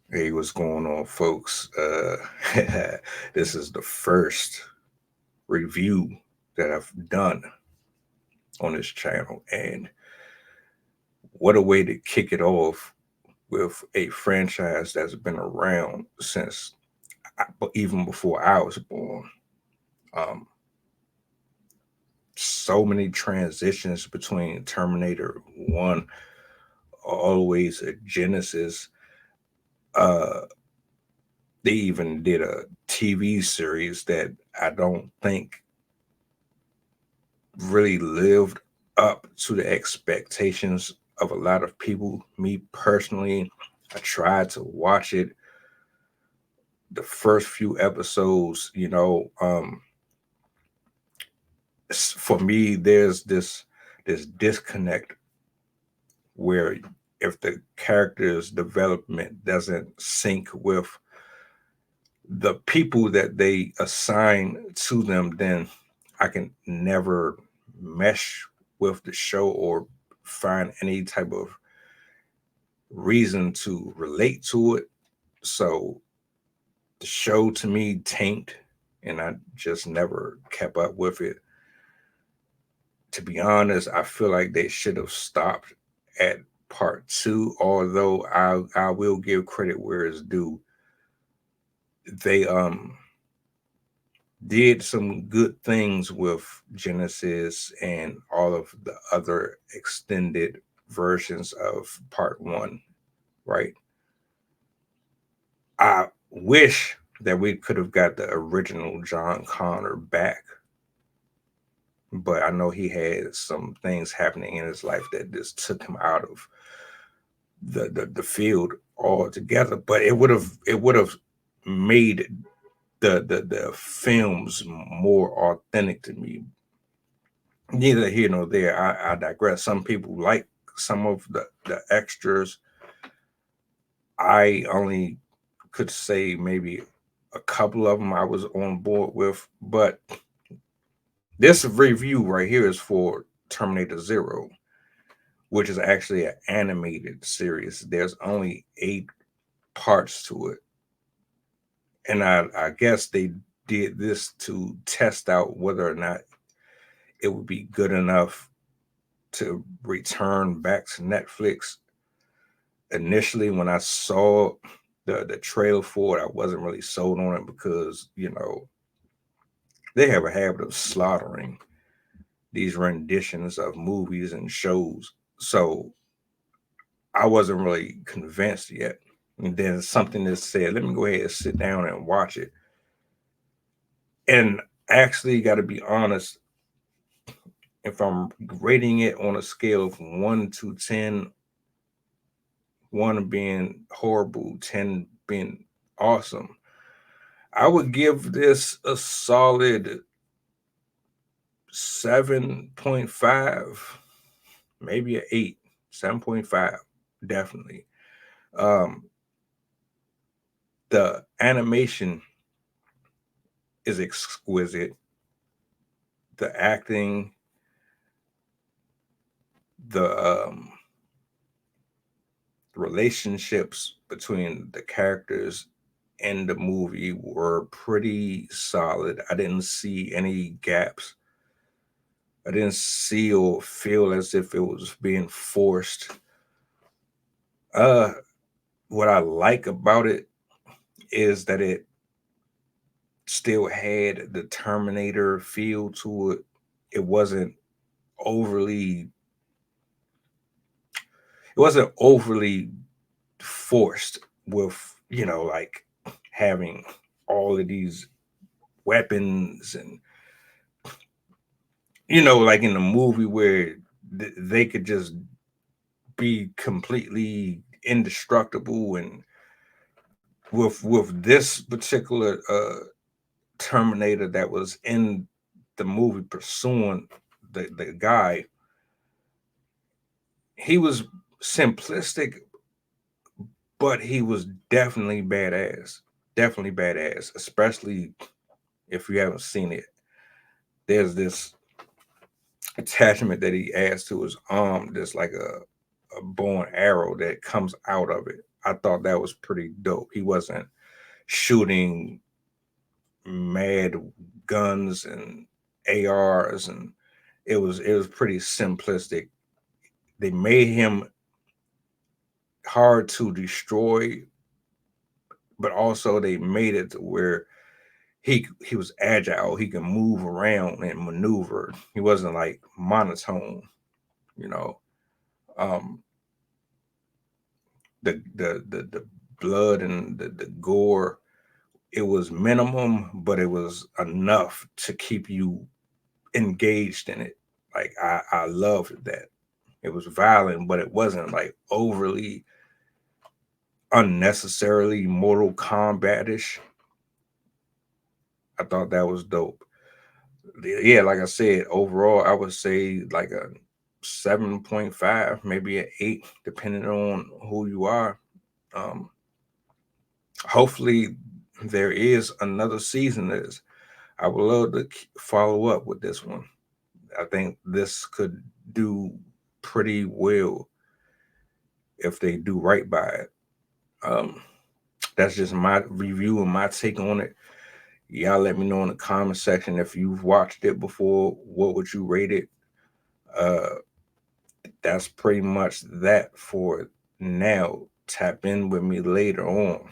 Hey, what's going on, folks? This is the first review that I've done on this channel, and what a way to kick it off with a franchise that's been around since even before I was born. Um, so many transitions between Terminator 1 always a Genesis. Uh, they even did a TV series that I don't think really lived up to the expectations of a lot of people. Me personally, I tried to watch it. The first few episodes, for me, there's this disconnect where if the character's development doesn't sync with the people that they assign to them, then I can never mesh with the show or find any type of reason to relate to it. So the show to me tanked, and I just never kept up with it. To be honest, I feel like they should have stopped at part 2, although I will give credit where it's due. They did some good things with Genesis and all of the other extended versions of part 1, right? I wish that we could have got the original John Connor back, but I know he had some things happening in his life that just took him out of the field altogether. But it would have made the films more authentic to me. Neither here nor there. I digress. Some people like some of the extras. I only could say maybe a couple of them I was on board with, but this review right here is for Terminator Zero, which is actually an animated series. There's only 8 parts to it, and I guess they did this to test out whether or not it would be good enough to return back to Netflix. Initially, when I saw the trailer for it, I wasn't really sold on it because they have a habit of slaughtering these renditions of movies and shows. So I wasn't really convinced yet. And then something that said, let me go ahead and sit down and watch it. And actually, got to be honest, if I'm rating it on a scale of 1 to 10, 1 being horrible, 10 being awesome, I would give this a solid 7.5, maybe an 8, 7.5, definitely. Um, the animation is exquisite. The acting, the relationships between the characters in the movie were pretty solid. I didn't see any gaps. I didn't see or feel as if it was being forced. Uh, what I like about it is that it still had the Terminator feel to it. It overly wasn't overly forced with, like having all of these weapons and like in the movie where they could just be completely indestructible. And with this particular Terminator that was in the movie pursuing the guy, he was simplistic, but he was definitely badass, especially if you haven't seen it. There's this attachment that he adds to his arm, just like a bow and arrow that comes out of it. I thought that was pretty dope. He wasn't shooting mad guns and ARs, and it was pretty simplistic. They made him hard to destroy, but also they made it to where he was agile. He can move around and maneuver. He wasn't like monotone, you know. Um, the blood and the gore, it was minimum, but it was enough to keep you engaged in it. Like I loved that. It was violent, but it wasn't like overly unnecessarily Mortal Kombat-ish. I thought that was dope. Yeah, like I said, overall, I would say like a 7.5, maybe an 8, depending on who you are. Um, Hopefully, there is another season of this. I would love to follow up with this one. I think this could do pretty well if they do right by it. Um, that's just my review and my take on it. Y'all let me know in the comment section if you've watched it before. What would you rate it? Uh, that's pretty much that for now. Tap in with me later on.